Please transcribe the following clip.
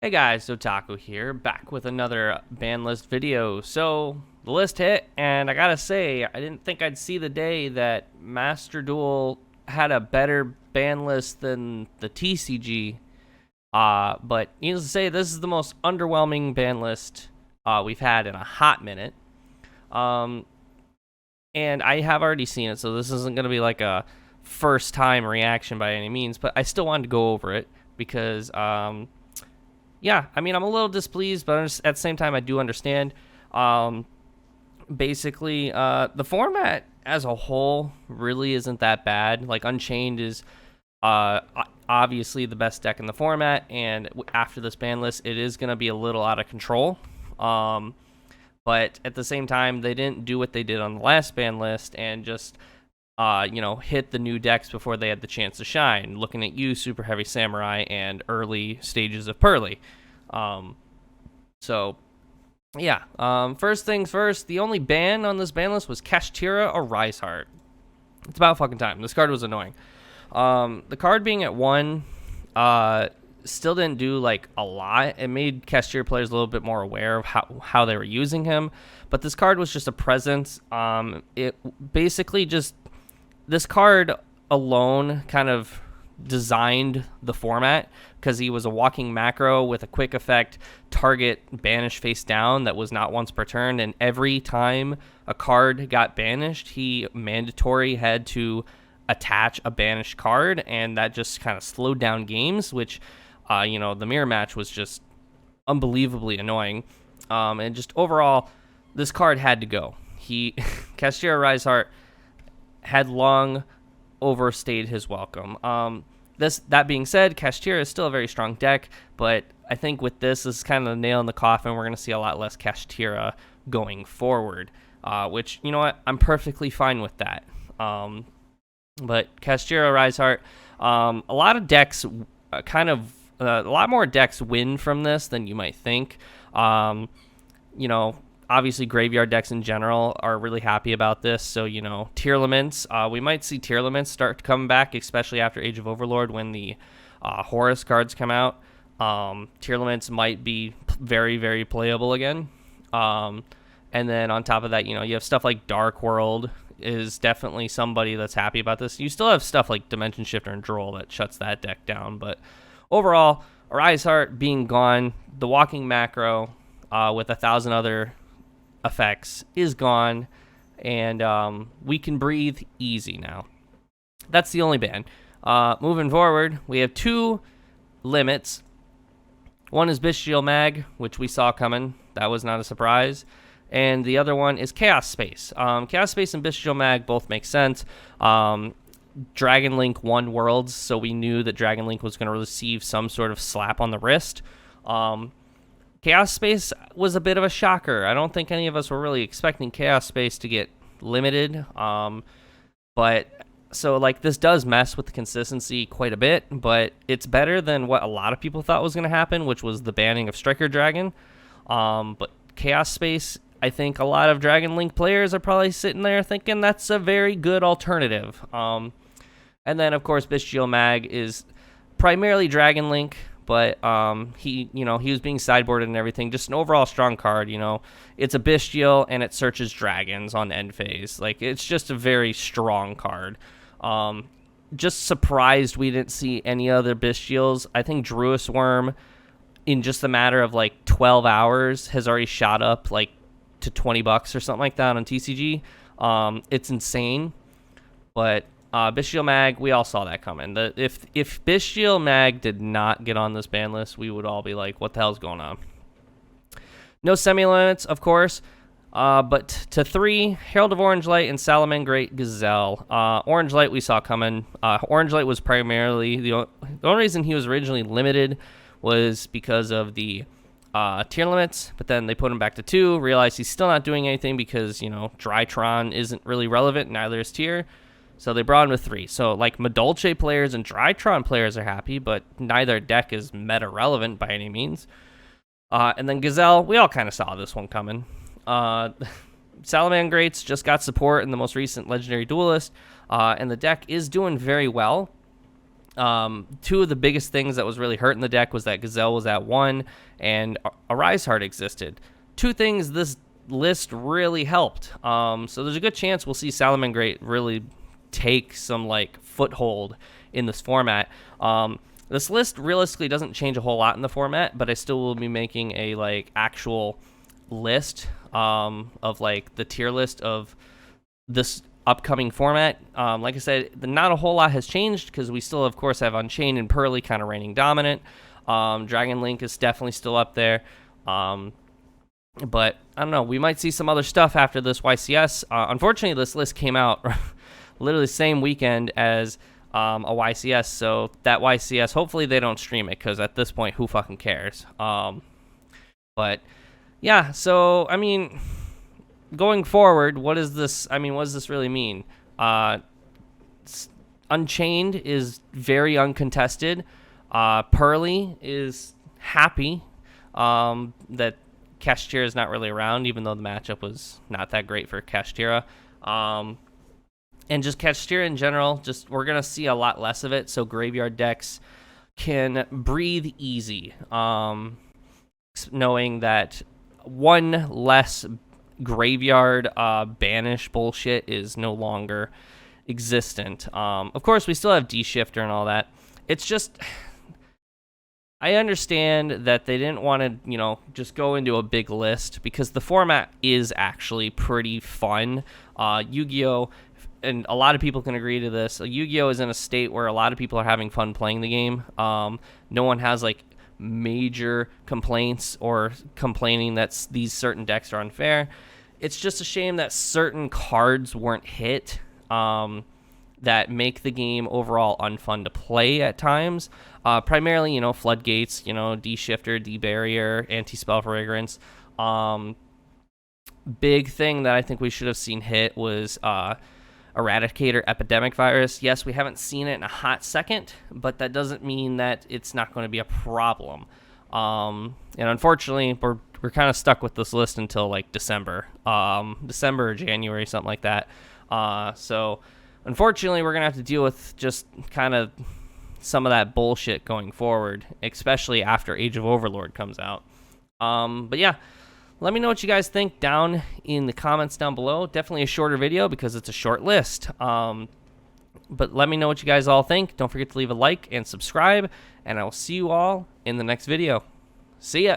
Hey guys, Otaku here, back with another ban list video. So, the list hit, and I gotta say, I didn't think I'd see the day that Master Duel had a better ban list than the TCG. But needless to say, this is the most underwhelming ban list we've had in a hot minute. And I have already seen it, so this isn't gonna be like a first time reaction by any means, but I still wanted to go over it because, yeah, I mean, I'm a little displeased, but at the same time, I do understand. Basically, the format as a whole really isn't that bad. Like, Unchained is obviously the best deck in the format, and after this ban list, it is going to be a little out of control. But at the same time, they didn't do what they did on the last ban list and just hit the new decks before they had the chance to shine. Looking at you, Super Heavy Samurai, and early stages of Pearly. First things first, the only ban on this ban list was Kashtira or Riseheart. It's about fucking time. This card was annoying. The card being at 1 still didn't do like a lot. It made Kashtira players a little bit more aware of how they were using him. But this card was just a presence. It basically just... This card alone kind of designed the format because he was a walking macro with a quick effect, target banish face down that was not once per turn, and every time a card got banished, he mandatory had to attach a banished card, and that just kind of slowed down games, which, the mirror match was just unbelievably annoying. And just overall, this card had to go. Kashtira Riseheart had long overstayed his welcome. That being said, Kashtira is still a very strong deck, but I think with this is kind of the nail in the coffin. We're going to see a lot less Kashtira going forward, which, you know what, I'm perfectly fine with that. But Kashtira Riseheart, a lot of decks a lot more decks win from this than you might think. Obviously, Graveryard decks in general are really happy about this. So, Tier Laments. We might see Tier Laments start to come back, especially after Age of Overlord when the Horus cards come out. Tier Laments might be very, very playable again. And then on top of that, you have stuff like Dark World is definitely somebody that's happy about this. You still have stuff like Dimension Shifter and Droll that shuts that deck down. But overall, Riseheart being gone, the walking macro with 1,000 other effects is gone, and we can breathe easy now. That's the only ban. Moving forward, we have 2 limits. One is Bestial Mag, which we saw coming. That was not a surprise. And the other one is Chaos Space. Chaos Space and Bestial Mag both make sense. Dragon Link won Worlds, so we knew that Dragon Link was going to receive some sort of slap on the wrist. Chaos Space was a bit of a shocker. I don't think any of us were really expecting Chaos Space to get limited. This does mess with the consistency quite a bit, but it's better than what a lot of people thought was going to happen, which was the banning of Striker Dragon. But Chaos Space, I think a lot of Dragon Link players are probably sitting there thinking that's a very good alternative. And then, of course, Bestial Mag is primarily Dragon Link, but he was being sideboarded and everything. Just an overall strong card. It's a Bestial and it searches dragons on end phase. Like, it's just a very strong card. Just surprised we didn't see any other Bestials. I think Druis Worm, in just a matter of like 12 hours, has already shot up like to $20 or something like that on TCG. It's insane, but Bestial Mag, we all saw that coming. If Bestial Mag did not get on this ban list, we would all be like, what the hell's going on? No semi-limits, of course, but to 3, Herald of Orange Light and Salamangreat Gazelle. Orange Light we saw coming. Orange Light was primarily... The only reason he was originally limited was because of the tier limits, but then they put him back to 2, realized he's still not doing anything because, Drytron isn't really relevant, neither is Tier. So they brought him to 3. So, like, Madolche players and Drytron players are happy, but neither deck is meta-relevant by any means. And then Gazelle, we all kind of saw this one coming. Salamangreats just got support in the most recent Legendary Duelist, and the deck is doing very well. Two of the biggest things that was really hurting the deck was that Gazelle was at 1 and Arise Heart existed. Two things this list really helped. So there's a good chance we'll see Salamangreat really take some like foothold in this format. This list realistically doesn't change a whole lot in the format, but I still will be making a like actual list of like the tier list of this upcoming format. Like I said, not a whole lot has changed because we still, of course, have Unchained and Pearly kind of reigning dominant. Dragon Link is definitely still up there. But I don't know. We might see some other stuff after this YCS. Unfortunately, this list came out literally the same weekend as a YCS. So that YCS, hopefully they don't stream it because at this point, who fucking cares? But yeah, so I mean, going forward, what is this? I mean, what does this really mean? Unchained is very uncontested. Pearly is happy that Kashtira is not really around, even though the matchup was not that great for Kashtira. And just Kashtira in general, just we're going to see a lot less of it, so Graveryard decks can breathe easy, knowing that one less Graveyard banish bullshit is no longer existent. Of course, we still have D-Shifter and all that. It's just, I understand that they didn't want to, you know, just go into a big list because the format is actually pretty fun. Yu-Gi-Oh! And a lot of people can agree to this. Yu-Gi-Oh! Is in a state where a lot of people are having fun playing the game. No one has, like, major complaints or complaining that these certain decks are unfair. It's just a shame that certain cards weren't hit that make the game overall unfun to play at times. Primarily, you know, Floodgates, you know, D-Shifter, D-Barrier, Anti-Spell Fragrance. Big thing that I think we should have seen hit was Eradicator Epidemic Virus. Yes, we haven't seen it in a hot second, but that doesn't mean that it's not going to be a problem. And unfortunately, we're kind of stuck with this list until like December or January, something like that. So unfortunately, we're going to have to deal with just kind of some of that bullshit going forward, especially after Age of Overlord comes out. But yeah, let me know what you guys think down in the comments down below. Definitely a shorter video because it's a short list. But let me know what you guys all think. Don't forget to leave a like and subscribe, and I will see you all in the next video. See ya.